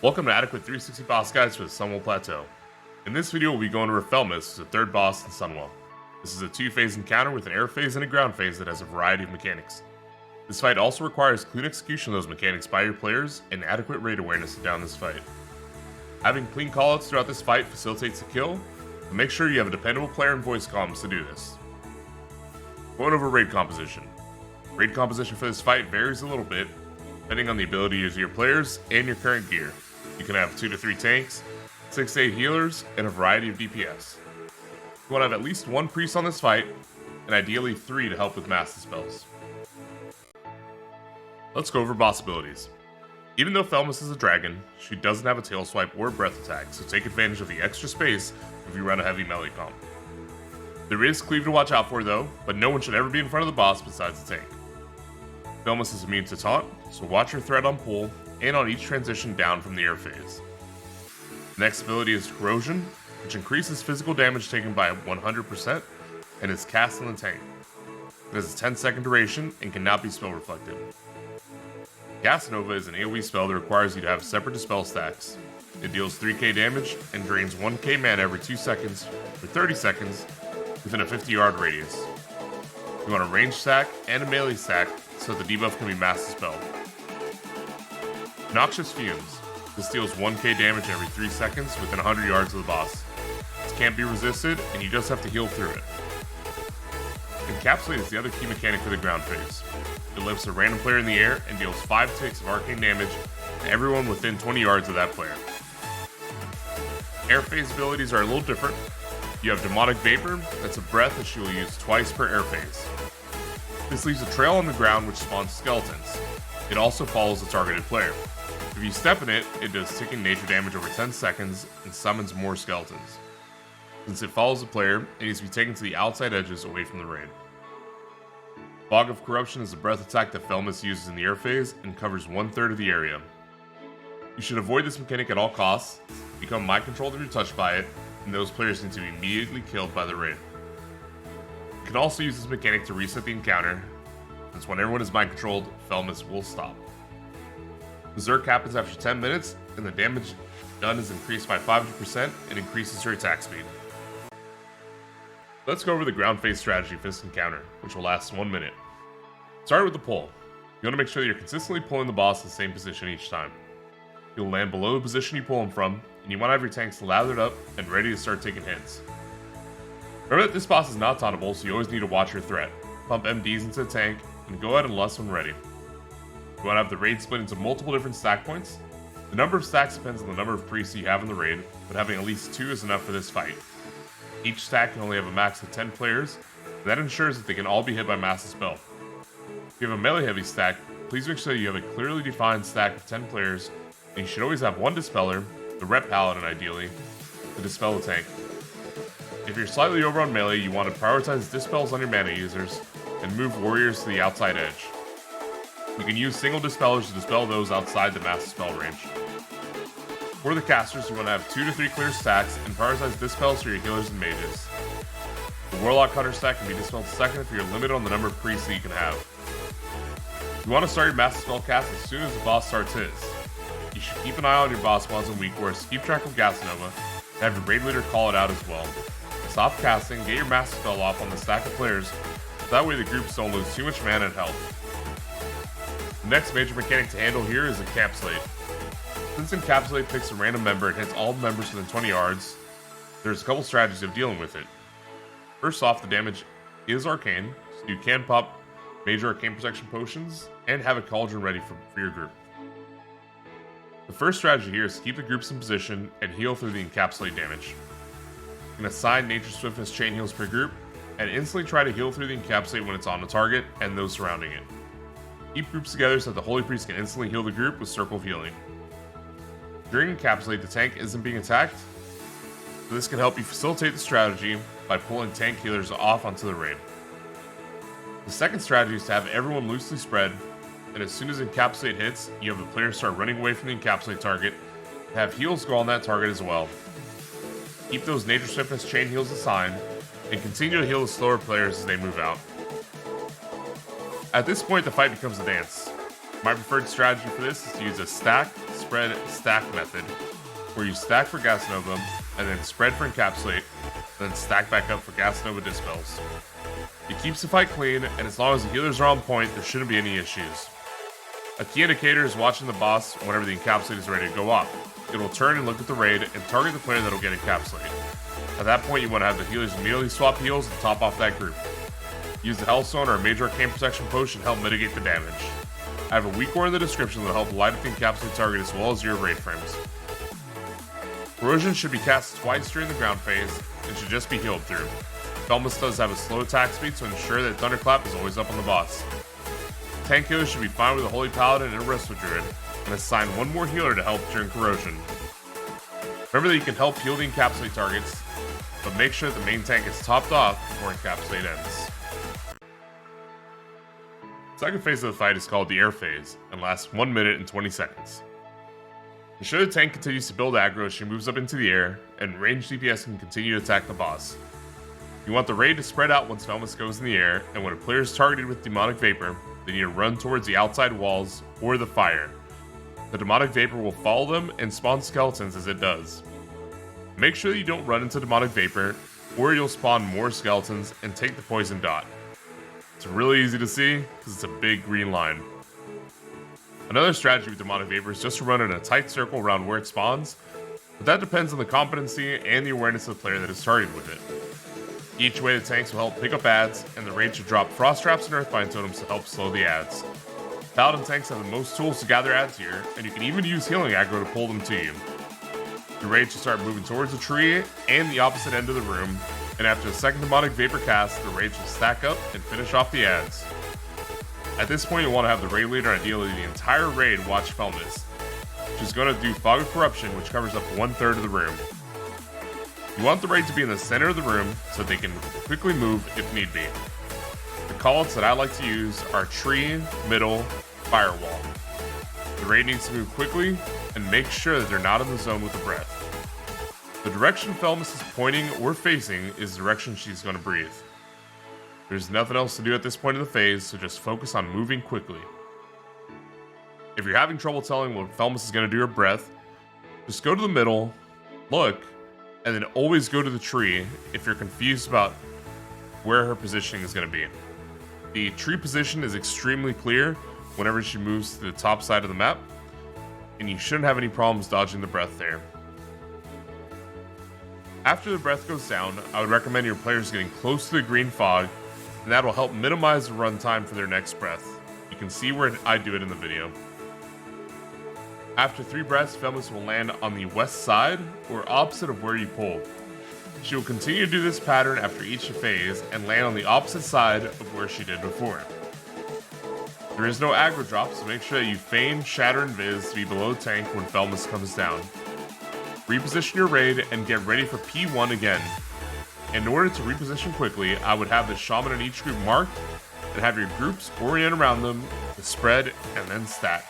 Welcome to Adequate 360 Boss Guides for the Sunwell Plateau. In this video, we'll be going over Felmyst, the third boss in Sunwell. This is a two-phase encounter with an air phase and a ground phase that has a variety of mechanics. This fight also requires clean execution of those mechanics by your players and adequate raid awareness to down this fight. Having clean callouts throughout this fight facilitates the kill, but make sure you have a dependable player and voice comms to do this. Going over raid composition. Raid composition for this fight varies a little bit, depending on the abilities of your players and your current gear. You can have 2 to 3 tanks, 6 to 8 healers, and a variety of DPS. You want to have at least 1 priest on this fight, and ideally 3 to help with mass dispels. Let's go over boss abilities. Even though Felmyst is a dragon, she doesn't have a tail swipe or breath attack, so take advantage of the extra space if you run a heavy melee comp. There is cleave to watch out for though, but no one should ever be in front of the boss besides the tank. Felmyst is immune to taunt, so watch your threat on pull and on each transition down from the air phase. The next ability is Corrosion, which increases physical damage taken by 100% and is cast on the tank. It has a 10-second duration and cannot be spell reflected. Gas Nova is an AoE spell that requires you to have separate dispel stacks. It deals 3k damage and drains 1k mana every 2 seconds for 30 seconds within a 50-yard radius. You want a range stack and a melee stack so the debuff can be mass dispelled. Noxious Fumes. This deals 1k damage every 3 seconds within 100 yards of the boss. This can't be resisted and you just have to heal through it. Encapsulate is the other key mechanic for the ground phase. It lifts a random player in the air and deals 5 ticks of arcane damage to everyone within 20 yards of that player. Air phase abilities are a little different. You have Demonic Vapor, that's a breath that she will use twice per air phase. This leaves a trail on the ground which spawns skeletons. It also follows the targeted player. If you step in it, it does ticking nature damage over 10 seconds and summons more skeletons. Since it follows the player, it needs to be taken to the outside edges away from the raid. Fog of Corruption is a breath attack that Felmyst uses in the air phase and covers 1/3 of the area. You should avoid this mechanic at all costs, become mind controlled if you're touched by it, and those players need to be immediately killed by the raid. You can also use this mechanic to reset the encounter, since when everyone is mind controlled, Felmyst will stop. Berserk happens after 10 minutes, and the damage done is increased by 500% and increases your attack speed. Let's go over the ground phase strategy for this encounter, which will last 1 minute. Start with the pull. You want to make sure that you're consistently pulling the boss in the same position each time. You'll land below the position you pull him from, and you want to have your tanks lathered up and ready to start taking hits. Remember that this boss is not tauntable, so you always need to watch your threat. Pump MDs into the tank, and go ahead and lust when ready. You want to have the raid split into multiple different stack points. The number of stacks depends on the number of priests you have in the raid, but having at least 2 is enough for this fight. Each stack can only have a max of 10 players, and that ensures that they can all be hit by mass dispel. If you have a melee heavy stack, please make sure that you have a clearly defined stack of 10 players, and you should always have 1 dispeller, the rep paladin ideally, to dispel the tank. If you're slightly over on melee, you want to prioritize dispels on your mana users, and move warriors to the outside edge. You can use single dispellers to dispel those outside the mass dispel range. For the casters, you want to have 2 to 3 clear stacks and prioritize dispels for your healers and mages. The Warlock Hunter stack can be dispelled second if you're limited on the number of priests that you can have. You want to start your mass dispel cast as soon as the boss starts his. You should keep an eye on your boss spawns and weak wards, keep track of Gas Nova, and have your raid leader call it out as well. Stop casting, get your mass dispel off on the stack of players, so that way the groups don't lose too much mana and health. The next major mechanic to handle here is Encapsulate. Since Encapsulate picks a random member and hits all members within 20 yards, there's a couple strategies of dealing with it. First off, the damage is arcane, so you can pop major arcane protection potions and have a cauldron ready for your group. The first strategy here is to keep the groups in position and heal through the Encapsulate damage. You can assign Nature Swiftness chain heals per group, and instantly try to heal through the Encapsulate when it's on the target and those surrounding it. Keep groups together so that the Holy Priest can instantly heal the group with Circle of Healing. During Encapsulate, the tank isn't being attacked, so this can help you facilitate the strategy by pulling tank healers off onto the raid. The second strategy is to have everyone loosely spread, and as soon as Encapsulate hits, you have the player start running away from the Encapsulate target, and have heals go on that target as well. Keep those Nature Swiftness chain heals assigned, and continue to heal the slower players as they move out. At this point, the fight becomes a dance. My preferred strategy for this is to use a stack, spread, stack method, where you stack for Gas Nova, and then spread for Encapsulate, and then stack back up for Gas Nova Dispels. It keeps the fight clean, and as long as the healers are on point, there shouldn't be any issues. A key indicator is watching the boss whenever the Encapsulate is ready to go off. It will turn and look at the raid and target the player that will get encapsulated. At that point, you want to have the healers immediately swap heals and top off that group. Use the Hellstone or a major arcane protection potion to help mitigate the damage. I have a weak word in the description that will help light up the encapsulated target as well as your raid frames. Corrosion should be cast twice during the ground phase and should just be healed through. Felmyst does have a slow attack speed, so ensure that Thunderclap is always up on the boss. Tank healers should be fine with a Holy Paladin and a Resto Druid, and assign one more healer to help during Corrosion. Remember that you can help heal the encapsulate targets, but make sure that the main tank is topped off before encapsulate ends. The second phase of the fight is called the air phase, and lasts 1 minute and 20 seconds. Ensure the tank continues to build aggro as she moves up into the air, and ranged DPS can continue to attack the boss. You want the raid to spread out once Felmyst goes in the air, and when a player is targeted with Demonic Vapor, they need to run towards the outside walls or the fire. The Demonic Vapor will follow them and spawn skeletons as it does. Make sure that you don't run into Demonic Vapor, or you'll spawn more skeletons and take the poison dot. It's really easy to see, because it's a big green line. Another strategy with Demonic Vapor is just to run in a tight circle around where it spawns, but that depends on the competency and the awareness of the player that is targeted with it. Each way the tanks will help pick up adds, and the raid should drop Frost Traps and Earthbind Totems to help slow the adds. Paladin tanks have the most tools to gather adds here, and you can even use healing aggro to pull them to you. The raid should start moving towards the tree and the opposite end of the room, and after the second Demonic Vapor cast, the raid should stack up and finish off the adds. At this point, you'll want to have the raid leader, ideally the entire raid, watch Felmyst, which is going to do Fog of Corruption, which covers up 1/3 of the room. You want the raid to be in the center of the room so they can quickly move if need be. The callouts that I like to use are tree, middle, firewall. The raid needs to move quickly and make sure that they're not in the zone with the breath. The direction Felmyst is pointing or facing is the direction she's going to breathe. There's nothing else to do at this point of the phase, so just focus on moving quickly. If you're having trouble telling what Felmyst is going to do her breath, just go to the middle, look, and then always go to the tree if you're confused about where her positioning is going to be. The tree position is extremely clear whenever she moves to the top side of the map, and you shouldn't have any problems dodging the breath there. After the breath goes down, I would recommend your players getting close to the green fog, and that will help minimize the runtime for their next breath. You can see where I do it in the video. After 3 breaths, Felmyst will land on the west side, or opposite of where you pulled. She will continue to do this pattern after each phase, and land on the opposite side of where she did before. There is no aggro drop, so make sure that you feign Shatter and Viz to be below tank when Felmyst comes down. Reposition your raid, and get ready for P1 again. In order to reposition quickly, I would have the Shaman in each group marked, and have your groups orient around them to spread and then stack.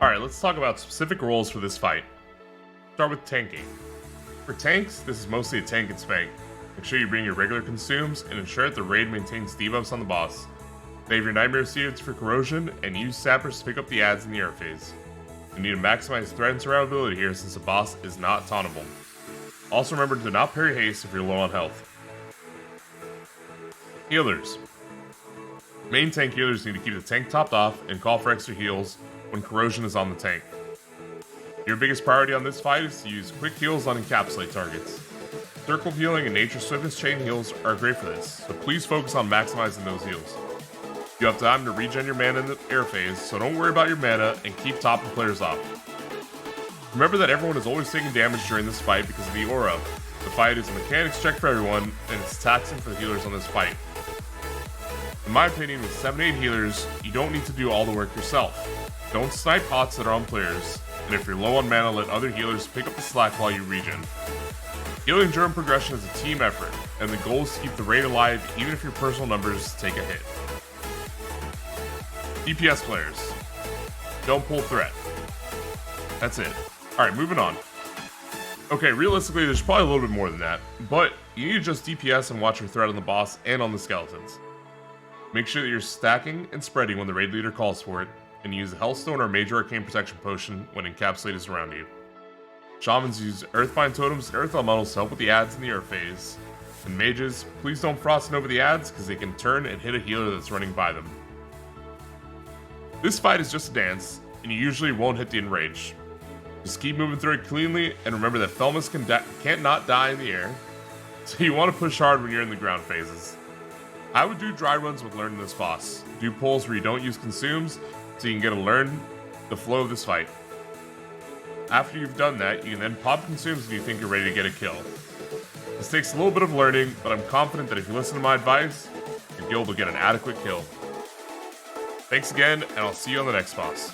Alright, let's talk about specific roles for this fight. Start with tanking. For tanks, this is mostly a tank and spank. Make sure you bring your regular consumes and ensure that the raid maintains debuffs on the boss. Save your Nightmare Seeds for corrosion and use sappers to pick up the adds in the air phase. You need to maximize threat and survivability here since the boss is not tauntable. Also remember to not parry haste if you're low on health. Healers. Main tank healers need to keep the tank topped off and call for extra heals when corrosion is on the tank. Your biggest priority on this fight is to use quick heals on encapsulate targets. Circle healing and Nature Swiftness chain heals are great for this, so please focus on maximizing those heals. You have time to regen your mana in the air phase, so don't worry about your mana and keep topping players off. Remember that everyone is always taking damage during this fight because of the aura. The fight is a mechanics check for everyone, and it's taxing for the healers on this fight. In my opinion, with 7-8 healers, you don't need to do all the work yourself. Don't snipe pots that are on players, and if you're low on mana, let other healers pick up the slack while you regen. Healing during progression is a team effort, and the goal is to keep the raid alive even if your personal numbers take a hit. DPS Players. Don't pull threat. That's it. Alright, moving on. Okay, realistically, there's probably a little bit more than that, but you need to just DPS and watch your threat on the boss and on the skeletons. Make sure that you're stacking and spreading when the raid leader calls for it, and use the Hellstone or Major Arcane Protection Potion when Encapsulate is around you. Shamans use Earthbind Totems and Earth Elementals to help with the adds in the Earth phase. And mages, please don't frost over the adds because they can turn and hit a healer that's running by them. This fight is just a dance, and you usually won't hit the enrage. Just keep moving through it cleanly, and remember that Felmyst can't not die in the air, so you want to push hard when you're in the ground phases. I would do dry runs with learning this boss. Do pulls where you don't use consumes, so you can get to learn the flow of this fight. After you've done that, you can then pop consumes when you think you're ready to get a kill. This takes a little bit of learning, but I'm confident that if you listen to my advice, your guild will get an adequate kill. Thanks again, and I'll see you on the next boss.